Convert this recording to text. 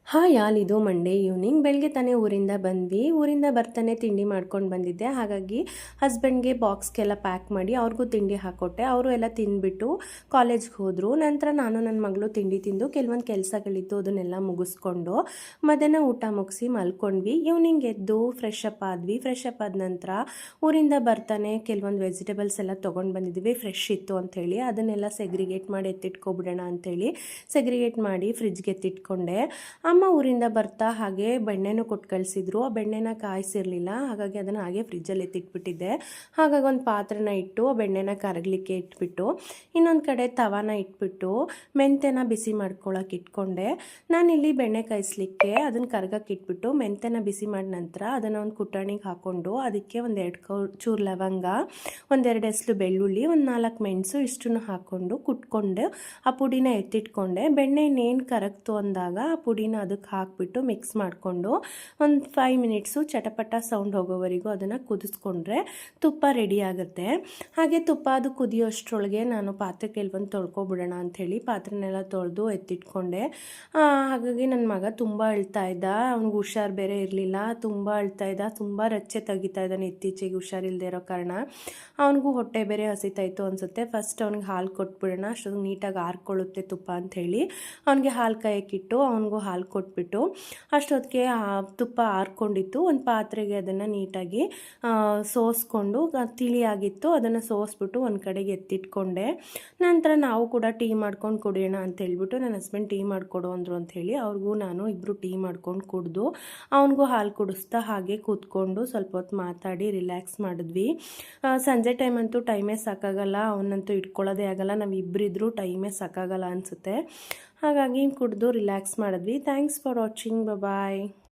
Hi all, ಇದು Monday evening. ಬೆಳಗ್ಗೆ ತಾನೇ ಊರಿಂದ ಬಂದ್ವಿ. ಊರಿಂದ ಬರ್ತಾನೆ ತಿಂಡಿ ಮಾಡ್ಕೊಂಡು ಬಂದಿದ್ದೆ. ಹಾಗಾಗಿ ಹಸ್ಬೆಂಡ್ಗೆ ಬಾಕ್ಸ್ಗೆಲ್ಲ ಪ್ಯಾಕ್ ಮಾಡಿ ಅವ್ರಿಗೂ ತಿಂಡಿ ಹಾಕ್ಕೊಟ್ಟೆ. ಅವರು ಎಲ್ಲ ತಿಂದ್ಬಿಟ್ಟು ಕಾಲೇಜ್ಗೆ ಹೋದರು. ನಂತರ ನಾನು ನನ್ನ ಮಗಳು ತಿಂಡಿ ತಿಂದು ಕೆಲವೊಂದು ಕೆಲಸಗಳಿತ್ತು ಅದನ್ನೆಲ್ಲ ಮುಗಿಸ್ಕೊಂಡು ಮಧ್ಯಾಹ್ನ ಊಟ ಮುಗಿಸಿ ಮಲ್ಕೊಂಡ್ವಿ. ಈವ್ನಿಂಗ್ ಎದ್ದು ಫ್ರೆಶ್ ಅಪ್ ಆದ್ವಿ. ಫ್ರೆಶ್ ಅಪ್ ಆದ ನಂತರ ಊರಿಂದ ಬರ್ತಾನೆ ಕೆಲವೊಂದು ವೆಜಿಟೇಬಲ್ಸ್ ಎಲ್ಲ ತೊಗೊಂಡು ಬಂದಿದ್ವಿ. ಫ್ರೆಶ್ ಇತ್ತು ಅಂಥೇಳಿ ಅದನ್ನೆಲ್ಲ ಸೆಗ್ರಿಗೇಟ್ ಮಾಡಿ ಎತ್ತಿಟ್ಕೊಬಿಡೋಣ ಅಂಥೇಳಿ ಸೆಗ್ರಿಗೇಟ್ ಮಾಡಿ ಫ್ರಿಜ್ಗೆ ಎತ್ತಿಟ್ಕೊಂಡೆ. ಅಮ್ಮ ಊರಿಂದ ಬರ್ತಾ ಹಾಗೆ ಬೆಣ್ಣೆನೂ ಕೊಟ್ಟು ಕಳಿಸಿದ್ರು. ಆ ಬೆಣ್ಣೆನ ಕಾಯಿಸಿರಲಿಲ್ಲ, ಹಾಗಾಗಿ ಅದನ್ನು ಹಾಗೆ ಫ್ರಿಜ್ಜಲ್ಲಿ ಎತ್ತಿಟ್ಬಿಟ್ಟಿದ್ದೆ. ಹಾಗಾಗಿ ಒಂದು ಪಾತ್ರೆನ ಇಟ್ಟು ಆ ಬೆಣ್ಣೆನ ಕರಗಲಿಕ್ಕೆ ಇಟ್ಬಿಟ್ಟು ಇನ್ನೊಂದು ಕಡೆ ತವಾನ ಇಟ್ಬಿಟ್ಟು ಮೆಂತೆನ ಬಿಸಿ ಮಾಡ್ಕೊಳಕ್ಕೆ ಇಟ್ಕೊಂಡೆ. ನಾನಿಲ್ಲಿ ಬೆಣ್ಣೆ ಕಾಯಿಸ್ಲಿಕ್ಕೆ ಅದನ್ನು ಕರ್ಗಕ್ಕೆ ಇಟ್ಬಿಟ್ಟು ಮೆಂತೆನ ಬಿಸಿ ಮಾಡಿದ ನಂತರ ಅದನ್ನು ಒಂದು ಕುಟಾಣಿಗೆ ಹಾಕ್ಕೊಂಡು ಅದಕ್ಕೆ ಒಂದು 2 ಚೂರು ಲವಂಗ, ಒಂದೆರಡು ಎಸ್ಲು ಬೆಳ್ಳುಳ್ಳಿ, ಒಂದು 4 ಮೆಣಸು ಇಷ್ಟನ್ನು ಹಾಕ್ಕೊಂಡು ಕುಟ್ಕೊಂಡು ಆ ಪುಡಿನ ಎತ್ತಿಟ್ಕೊಂಡೆ. ಬೆಣ್ಣೆ ಇನ್ನೇನು ಕರಗ್ತು ಅಂದಾಗ ಆ ಪುಡಿನ ಅದಕ್ಕೆ ಹಾಕಿಬಿಟ್ಟು ಮಿಕ್ಸ್ ಮಾಡಿಕೊಂಡು ಒಂದು 5 ಮಿನಿಟ್ಸು ಚಟಪಟ ಸೌಂಡ್ ಹೋಗೋವರೆಗೂ ಅದನ್ನು ಕುದಿಸ್ಕೊಂಡ್ರೆ ತುಪ್ಪ ರೆಡಿ ಆಗುತ್ತೆ. ಹಾಗೆ ತುಪ್ಪ ಅದು ಕುದಿಯೋಷ್ಟರೊಳಗೆ ನಾನು ಪಾತ್ರೆ ಕೆಲವೊಂದು ತೊಳ್ಕೊಬಿಡೋಣ ಅಂಥೇಳಿ ಪಾತ್ರೆನೆಲ್ಲ ತೊಳೆದು ಎತ್ತಿಟ್ಕೊಂಡೆ. ಹಾಗಾಗಿ ನನ್ನ ಮಗ ತುಂಬ ಅಳ್ತಾ ಇದ್ದ. ಅವ್ನಿಗೆ ಹುಷಾರು ಬೇರೆ ಇರಲಿಲ್ಲ, ತುಂಬ ಅಳ್ತಾ ಇದ್ದ, ತುಂಬ ರಚ್ಚೆ ತೆಗಿತಾ ಇದ್ದಾನೆ ಇತ್ತೀಚೆಗೆ ಹುಷಾರಿಲ್ಲದೆ ಇರೋ ಕಾರಣ. ಅವನಿಗೂ ಹೊಟ್ಟೆ ಬೇರೆ ಹಸಿತಾಯಿತು ಅನಿಸುತ್ತೆ. ಫಸ್ಟ್ ಅವ್ನಿಗೆ ಹಾಲು ಕೊಟ್ಬಿಡೋಣ, ಅಷ್ಟೊಂದು ನೀಟಾಗಿ ಆರ್ಕೊಳ್ಳುತ್ತೆ ತುಪ್ಪ ಅಂಥೇಳಿ ಅವನಿಗೆ ಹಾಲು ಕಾಯಕ್ಕಿಟ್ಟು ಅವನಿಗೂ ಹಾಲು ಕೊಟ್ಬಿಟ್ಟು ಅಷ್ಟೊತ್ತಿಗೆ ತುಪ್ಪ ಆರ್ಕೊಂಡಿತ್ತು. ಒಂದು ಪಾತ್ರೆಗೆ ಅದನ್ನು ನೀಟಾಗಿ ಸೋಸ್ಕೊಂಡು ತಿಳಿಯಾಗಿತ್ತು ಅದನ್ನು ಸೋಸ್ಬಿಟ್ಟು ಒಂದು ಕಡೆಗೆ ಎತ್ತಿಟ್ಕೊಂಡೆ. ನಂತರ ನಾವು ಕೂಡ ಟೀ ಮಾಡ್ಕೊಂಡು ಕುಡಿಯೋಣ ಅಂತ ಹೇಳ್ಬಿಟ್ಟು ನನ್ನ ಹಸ್ಬೆಂಡ್ ಟೀ ಮಾಡಿಕೊಡು ಅಂದರು ಅಂಥೇಳಿ ಅವ್ರಿಗೂ ನಾನು ಇಬ್ಬರು ಟೀ ಮಾಡ್ಕೊಂಡು ಕುಡಿದು ಅವನಿಗೂ ಹಾಲು ಕುಡಿಸ್ತಾ ಹಾಗೆ ಕೂತ್ಕೊಂಡು ಸ್ವಲ್ಪ ಹೊತ್ತು ಮಾತಾಡಿ ರಿಲ್ಯಾಕ್ಸ್ ಮಾಡಿದ್ವಿ. ಸಂಜೆ ಟೈಮ್ ಅಂತೂ ಟೈಮೇ ಸಾಕಾಗಲ್ಲ, ಅವನಂತೂ ಇಟ್ಕೊಳ್ಳೋದೇ ಆಗಲ್ಲ. ನಾವು ಇಬ್ಬರಿದ್ರೂ ಟೈಮೇ ಸಾಕಾಗಲ್ಲ ಅನಿಸುತ್ತೆ. ಹಾಗಾಗಿ ಕುಡಿದು ರಿಲ್ಯಾಕ್ಸ್ ಮಾಡಿದ್ವಿ. Thanks for watching. ಬಾಯ್.